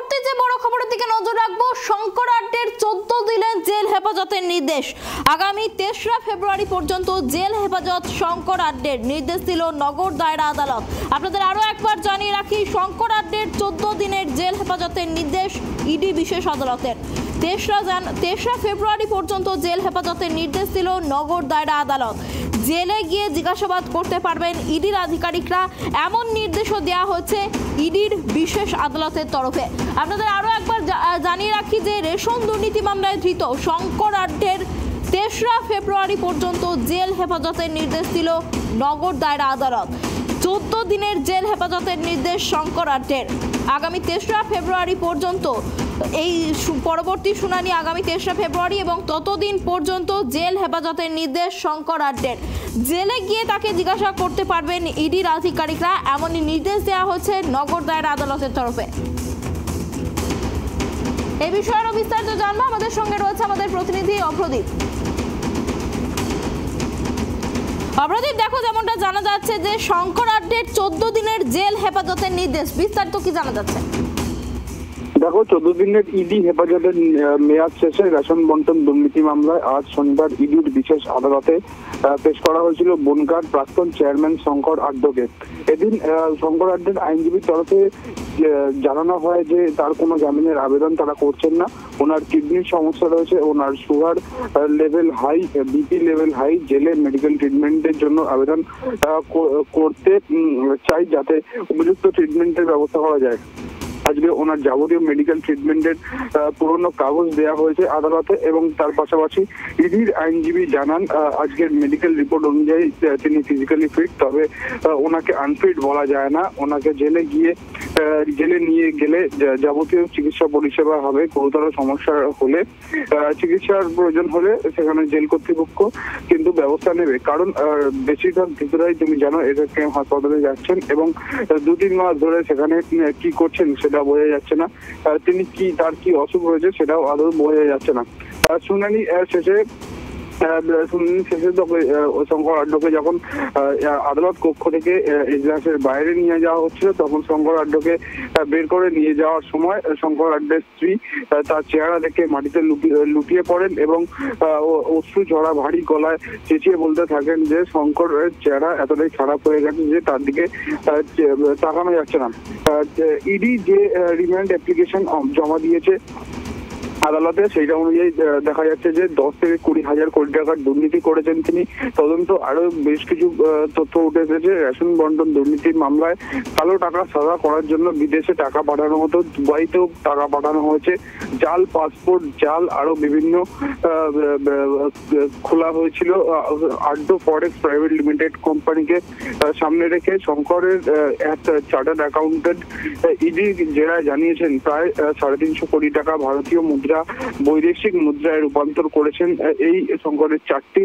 পরবর্তী যে বড় খবরের দিকে নজর রাখবো, শঙ্কর আড্ডের 14 দিনের জেল হেফাজতের নির্দেশ। আগামী 3রা ফেব্রুয়ারি পর্যন্ত জেল হেফাজত শঙ্কর আড্ডের নির্দেশ দিল নগর দায়রা আদালত। আপনাদের আরো একবার জানিয়ে রাখি, শঙ্কর আড্ডের 14 দিনের জেল হেফাজতের নির্দেশ ইডি বিশেষ আদালতের। 3রা ফেব্রুয়ারি পর্যন্ত জেল হেফাজতের নির্দেশ দিল নগর দায়রা আদালত। জেলে গিয়ে জিজ্ঞাসাবাদ করতে পারবেন ইডির আধিকারিকরা, এমন নির্দেশও দেওয়া হচ্ছে ইডির বিশেষ আদালতের তরফে। আপনাদের আরো একবার জানিয়ে রাখি যে রেশন দুর্নীতি মামলায় ধৃত শঙ্কর আড্ডের 3রা ফেব্রুয়ারি পর্যন্ত জেল হেফাজতের নির্দেশ দিল নগর দায়রা আদালত। 14 দিনের জেল হেফাজতের নির্দেশ শঙ্কর আড্ডের। আগামী 3রা ফেব্রুয়ারি পর্যন্ত এই পরবর্তী শুনানি আগামী 3রা ফেব্রুয়ারি এবং ততদিন পর্যন্ত জেল হেফাজতের নির্দেশ শঙ্কর আড্ডের। জেলে গিয়ে তাকে জিজ্ঞাসা করতে পারবেন ইডির আধিকারিকরা, এমনই নির্দেশ দেওয়া হচ্ছে নগর দায়রা আদালতের তরফে। এই বিষয়ে আরো বিস্তারিত জানবো, আমাদের সঙ্গে রয়েছে আমাদের প্রতিনিধি অপ্রদীপ। অপরাধীর দেখো, যেমনটা জানা যাচ্ছে যে শঙ্কর আড্ডের 14 দিনের জেল হেফাজতের নির্দেশ, বিস্তারিত কি জানা যাচ্ছে? দেখো, 14 দিনের ইডি হেফাজতের মেয়াদ শেষে রেশন বন্টন দুর্নীতি মামলায় আজ শনিবার ইডির বিশেষ আদালতে পেশ করা হয়েছিল বনগাঁর প্রাক্তন চেয়ারম্যান শঙ্কর আড্ডকে। এদিন শঙ্কর আড্ডের আইনজীবীর তরফে জানানো হয় যে তার কোনো জামিনের আবেদন তারা করছেন না। ওনার কিডনির সমস্যা রয়েছে, ওনার sugar level high, BP level high, জেলে মেডিকেল ট্রিটমেন্টের জন্য আবেদন করতে চাই যাতে উপযুক্ত ট্রিটমেন্টের ব্যবস্থা করা যায়। আজকে ওনার যাবতীয় মেডিকেল ট্রিটমেন্টের পুরনো কাগজ দেওয়া হয়েছে আদালতে এবং তার পাশাপাশি ইডির আইনজীবী জানান আজকের মেডিকেল রিপোর্ট অনুযায়ী তিনি ফিজিক্যালি ফিট, তবে ওনাকে আনফিট বলা যায় না। ওনাকে জেলে নিয়ে গেলে যাবতীয় চিকিৎসা পরিষেবা হবে। গুরুতর সমস্যা হলে চিকিৎসার প্রয়োজন হলে সেখানে জেল কর্তৃপক্ষ কিন্তু ব্যবস্থা নেবে, কারণ বেশিরভাগ ভিতরাই তুমি জানো এদেরকে হাসপাতালে যাচ্ছেন এবং 2-3 মাস ধরে সেখানে কি করছেন সেটা বোঝা যাচ্ছে না। তার কি অসুখ রয়েছে সেটাও আদৌ বোঝা যাচ্ছে না। শুনানি শেষে শঙ্কর আড্ডকে যখন আদালত কক্ষ থেকে এজলাসের বাইরে নিয়ে যাওয়া হচ্ছিল, তখন শঙ্কর আড্ডকে বের করে নিয়ে যাওয়ার সময় শঙ্কর আড্ডের স্ত্রী তার চেহারা দেখে মাটিতে লুটিয়ে পড়েন এবং অশ্রু ঝরা ভারী গলায় চেঁচিয়ে বলতে থাকেন যে শঙ্করের চেহারা এতটাই খারাপ হয়ে গেছে যে তার দিকে তাকানো যাচ্ছে না। ইডি যে রিমান্ড অ্যাপ্লিকেশন জমা দিয়েছে আদালতে, সেইটা অনুযায়ী দেখা যাচ্ছে যে 10 থেকে 20 হাজার কোটি টাকার দুর্নীতি করেছেন তিনি। তদন্ত আরো বেশ কিছু তথ্য উঠে এসেছে। রেশন বন্টন দুর্নীতির মামলায় কালো টাকা সাদা করার জন্য বিদেশে টাকা পাঠানো হতো, দুবাইতেও টাকা পাঠানো হয়েছে, জাল পাসপোর্ট, জাল আরো বিভিন্ন খোলা হয়েছিল। আড্ডো ফরেক্স প্রাইভেট লিমিটেড কোম্পানিকে সামনে রেখে শঙ্করের এক চার্টার্ড অ্যাকাউন্টেন্ট ইডি জেরায় জানিয়েছেন প্রায় 350 কোটি টাকা ভারতীয় মুদ্রা বৈদেশিক মুদ্রায় রূপান্তর করেছেন এই শঙ্করের 4টি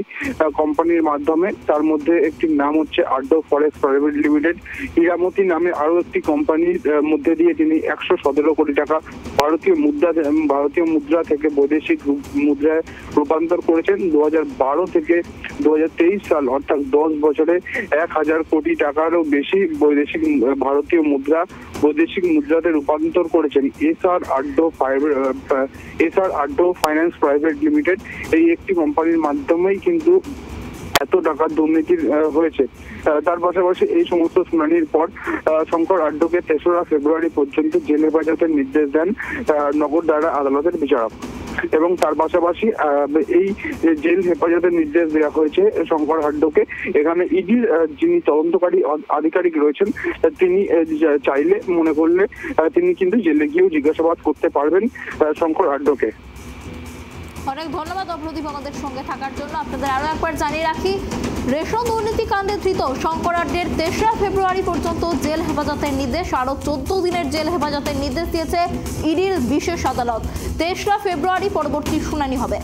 কোম্পানির মাধ্যমে। তার মধ্যে একটি নাম হচ্ছে আড্ডো ফরেক্স প্রাইভেট লিমিটেড। হীরামতি নামে আরো একটি কোম্পানির মধ্যে দিয়ে তিনি 117 কোটি টাকা ভারতীয় মুদ্রা থেকে বৈদেশিক মুদ্রায় রূপান্তর করেছেন। 2012 থেকে 2023 সাল অর্থাৎ 10 বছরে 1000 কোটি টাকারও বেশি ভারতীয় বৈদেশিক মুদ্রাতে রূপান্তর করেছেন। এসআর আড্ডো ফাইন্যান্স প্রাইভেট লিমিটেড এই একটি কোম্পানির মাধ্যমেই কিন্তু এত টাকার দুর্নীতি হয়েছে। তার পাশাপাশি এই সমস্ত শুনানির পর শঙ্কর আড্ডকে 3রা ফেব্রুয়ারি পর্যন্ত জেল হেফাজতের নির্দেশ দেন নগর দায়রা আদালতের বিচারক এবং তার পাশাপাশি এই জেল হেফাজতের নির্দেশ দেওয়া হয়েছে শঙ্কর আড্ডকে। এখানে ইডির যিনি তদন্তকারী আধিকারিক রয়েছেন তিনি চাইলে মনে করলে তিনি কিন্তু জেলে গিয়েও জিজ্ঞাসাবাদ করতে পারবেন শঙ্কর আড্ডকে। অনেক ধন্যবাদ অপ্রদীপ আমাদের সঙ্গে থাকার জন্য। আপনাদের আরো একবার জানিয়ে রাখি, রেশন দুর্নীতি কাণ্ডে ধৃত শঙ্কর আড্ডের 3রা ফেব্রুয়ারি পর্যন্ত জেল হেফাজতের নির্দেশ, আরো 14 দিনের জেল হেফাজতের নির্দেশ দিয়েছে ইডির বিশেষ আদালত। 3রা ফেব্রুয়ারি পরবর্তী শুনানি হবে।